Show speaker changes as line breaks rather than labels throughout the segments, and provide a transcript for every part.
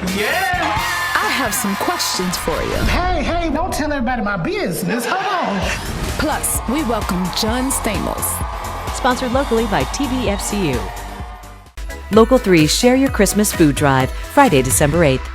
Yeah!
I have some questions for you.
Hey, don't tell everybody my business. Hold on.
Plus, we welcome John Stamos.
Sponsored locally by TVFCU. Local 3 Share Your Christmas Food Drive, Friday, December 8th.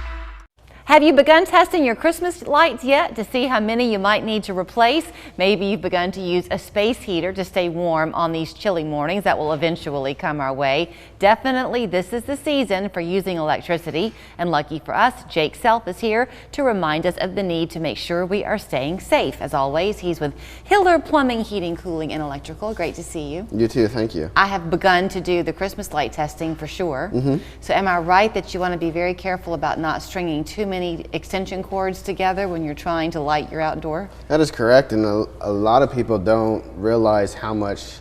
Have you begun testing your Christmas lights yet to see how many you might need to replace? Maybe you've begun to use a space heater to stay warm on these chilly mornings that will eventually come our way. Definitely, this is the season for using electricity. And lucky for us, Jake Self is here to remind us of the need to make sure we are staying safe. As always, he's with Hiller Plumbing, Heating, Cooling, and Electrical. Great to see you.
You too, thank you.
I have begun to do the Christmas light testing for sure. So am I right that you want to be very careful about not stringing too many extension cords together when you're trying to light your outdoor?
That is correct, and a lot of people don't realize how much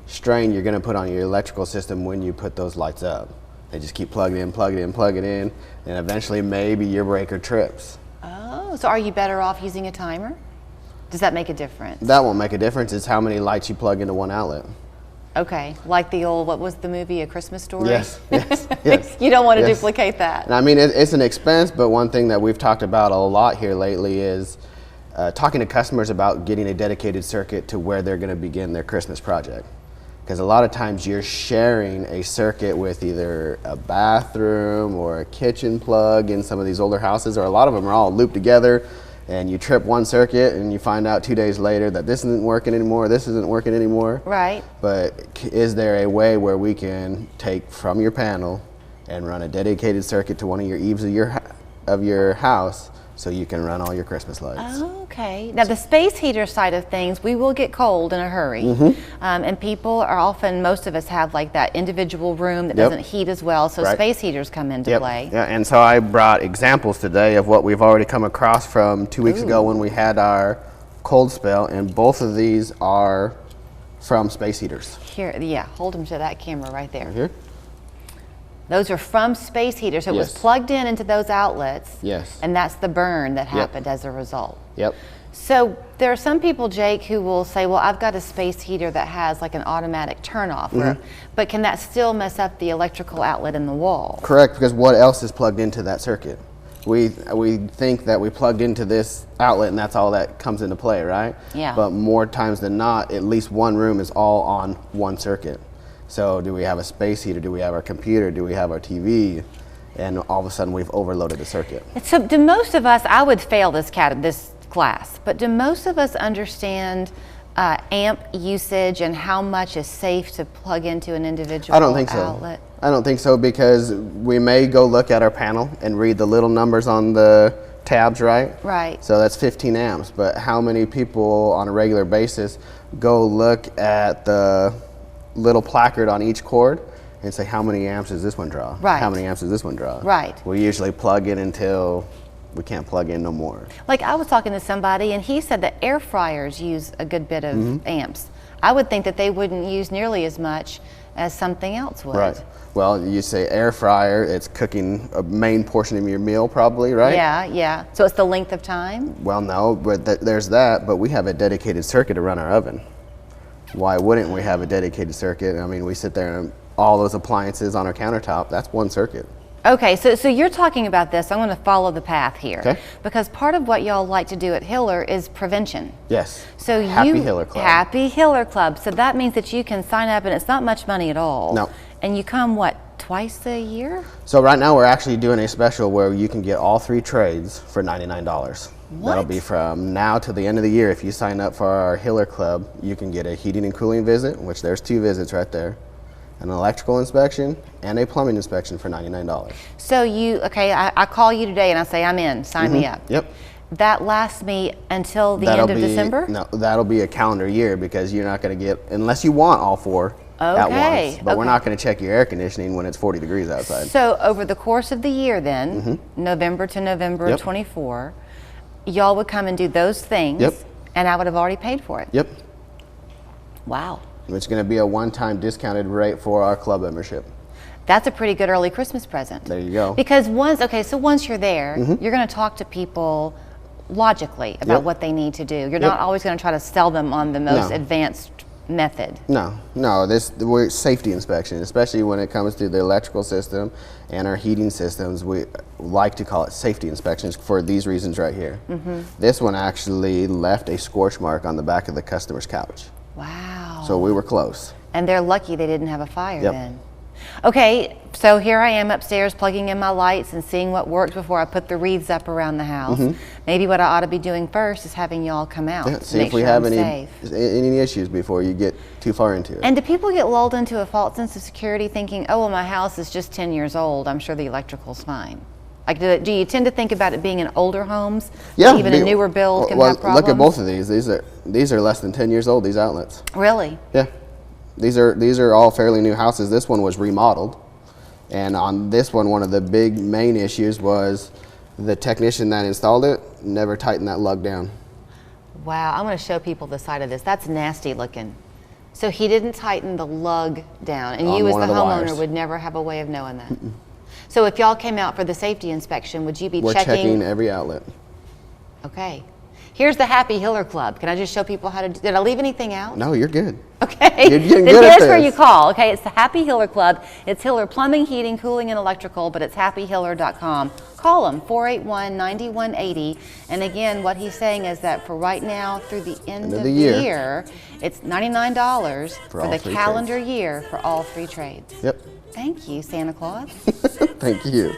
strain you're going to put on your electrical system when you put those lights up. They just keep plugging in, and eventually maybe your breaker trips.
Oh, so are you better off using a timer? Does that make a difference?
That won't make a difference. It's how many lights you plug into one outlet.
Okay, like the old, what was the movie, A Christmas Story?
Yes.
You don't want to duplicate that.
And I mean, it's an expense, but one thing that we've talked about a lot here lately is talking to customers about getting a dedicated circuit to where they're going to begin their Christmas project. Because a lot of times you're sharing a circuit with either a bathroom or a kitchen plug in some of these older houses, or a lot of them are all looped together, and you trip one circuit and you find out 2 days later that this isn't working anymore, this isn't working anymore.
Right.
But is there a way where we can take from your panel and run a dedicated circuit to one of your eaves of your house so you can run all your Christmas lights?
Okay. Now the space heater side of things, we will get cold in a hurry. And people are often, most of us have like that individual room that doesn't heat as well, so space heaters come into play.
Yeah, and so I brought examples today of what we've already come across from 2 weeks ago when we had our cold spell, and both of these are from space heaters.
Here, yeah, hold them to that camera right there.
Here?
Those are from space heaters, so it was plugged into those outlets.
Yes.
And that's the burn that happened as a result.
Yep.
So there are some people, Jake, who will say, well, I've got a space heater that has like an automatic turn off, but can that still mess up the electrical outlet in the wall?
Correct, because what else is plugged into that circuit? We think that we plugged into this outlet and that's all that comes into play, right?
Yeah.
But more times than not, at least one room is all on one circuit. So do we have a space heater? Do we have our computer? Do we have our TV? And all of a sudden we've overloaded the circuit.
So do most of us, I would fail this class, but do most of us understand amp usage and how much is safe to plug into an individual outlet?
I don't think so. I don't think so, because we may go look at our panel and read the little numbers on the tabs, right?
Right.
So that's 15 amps, but how many people on a regular basis go look at the little placard on each cord and say, how many amps does this one draw?
Right.
How many amps does this one draw?
Right.
We usually plug in until we can't plug in no more.
Like I was talking to somebody and he said that air fryers use a good bit of amps. I would think that they wouldn't use nearly as much as something else would.
Right. Well, you say air fryer, it's cooking a main portion of your meal probably, right?
Yeah, yeah. So it's the length of time?
Well, no, but there's that, but we have a dedicated circuit to run our oven. Why wouldn't we have a dedicated circuit? I mean, we sit there and all those appliances on our countertop, that's one circuit.
Okay, so you're talking about this. I'm going to follow the path here.
Okay.
Because part of what y'all like to do at Hiller is prevention.
Yes.
So
Happy Hiller Club.
Happy Hiller Club. So that means that you can sign up and it's not much money at all.
No.
And you come, what, twice a year?
So right now we're actually doing a special where you can get all 3 trades for $99.
What?
That'll be from now to the end of the year. If you sign up for our Hiller Club, you can get a heating and cooling visit, which there's 2 visits right there, an electrical inspection, and a plumbing inspection for $99.
So I call you today and I say, I'm in, sign me up.
Yep.
That lasts me until the end of December?
No, that'll be a calendar year, because you're not going to get, unless you want all 4 at once. But we're not going to check your air conditioning when it's 40 degrees outside.
So over the course of the year then, November to November of 24, y'all would come and do those things, and I would have already paid for it.
Yep.
Wow.
It's going to be a one-time discounted rate for our club membership.
That's a pretty good early Christmas present.
There you go.
Because once you're there, you're going to talk to people logically about what they need to do. You're not always going to try to sell them on the most advanced method.
No, we're safety inspection, especially when it comes to the electrical system and our heating systems. We like to call it safety inspections for these reasons right here. This one actually left a scorch mark on the back of the customer's couch.
Wow.
So we were close.
And they're lucky they didn't have a fire
Yep.
then. Okay, so here I am upstairs plugging in my lights and seeing what worked before I put the wreaths up around the house. Maybe what I ought to be doing first is having y'all come out
Yeah,
to
see
make
if we
sure
have
I'm
any issues before you get too far into it.
And do people get lulled into a false sense of security thinking, oh, well, my house is just 10 years old, I'm sure the electrical's fine? Like, do you tend to think about it being in older homes?
Yeah,
Even a newer build can have problems?
Look at both of these. These are less than 10 years old, these outlets.
Really?
Yeah. These are all fairly new houses. This one was remodeled. And on this one of the big main issues was the technician that installed it never tightened that lug down.
Wow, I'm going to show people the side of this. That's nasty looking. So he didn't tighten the lug down, and
On
you as
one
the
of the
homeowner
wires.
would never have a way of knowing that. So if y'all came out for the safety inspection, would you be
We're
checking?
checking every outlet.
Okay. Here's the Happy Hiller Club. Can I just show people how to do? Did I leave anything out?
No, you're good.
Okay.
You're getting
Then
good at
here's where
this.
you call. Okay, it's the Happy Hiller Club. It's Hiller Plumbing, Heating, Cooling, and Electrical, but it's happyhiller.com. Call them 481-9180. And again, what he's saying is that for right now, through the end of the year, it's $99 for
all
the
three
calendar year for all 3 trades.
Yep.
Thank you, Santa Claus.
Thank you.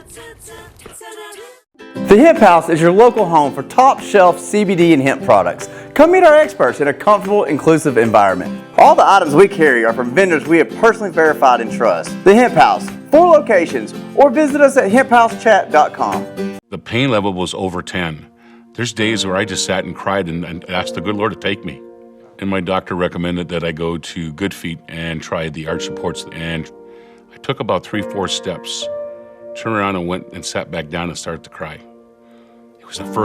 The Hemp House is your local home for top shelf CBD and hemp products. Come meet our experts in a comfortable, inclusive environment. All the items we carry are from vendors we have personally verified and trust. The Hemp House, 4 locations, or visit us at hemphousechat.com.
The pain level was over 10. There's days where I just sat and cried and asked the good Lord to take me. And my doctor recommended that I go to Good Feet and try the arch supports. And I took about 3-4 steps, turned around and went and sat back down and started to cry. It was the first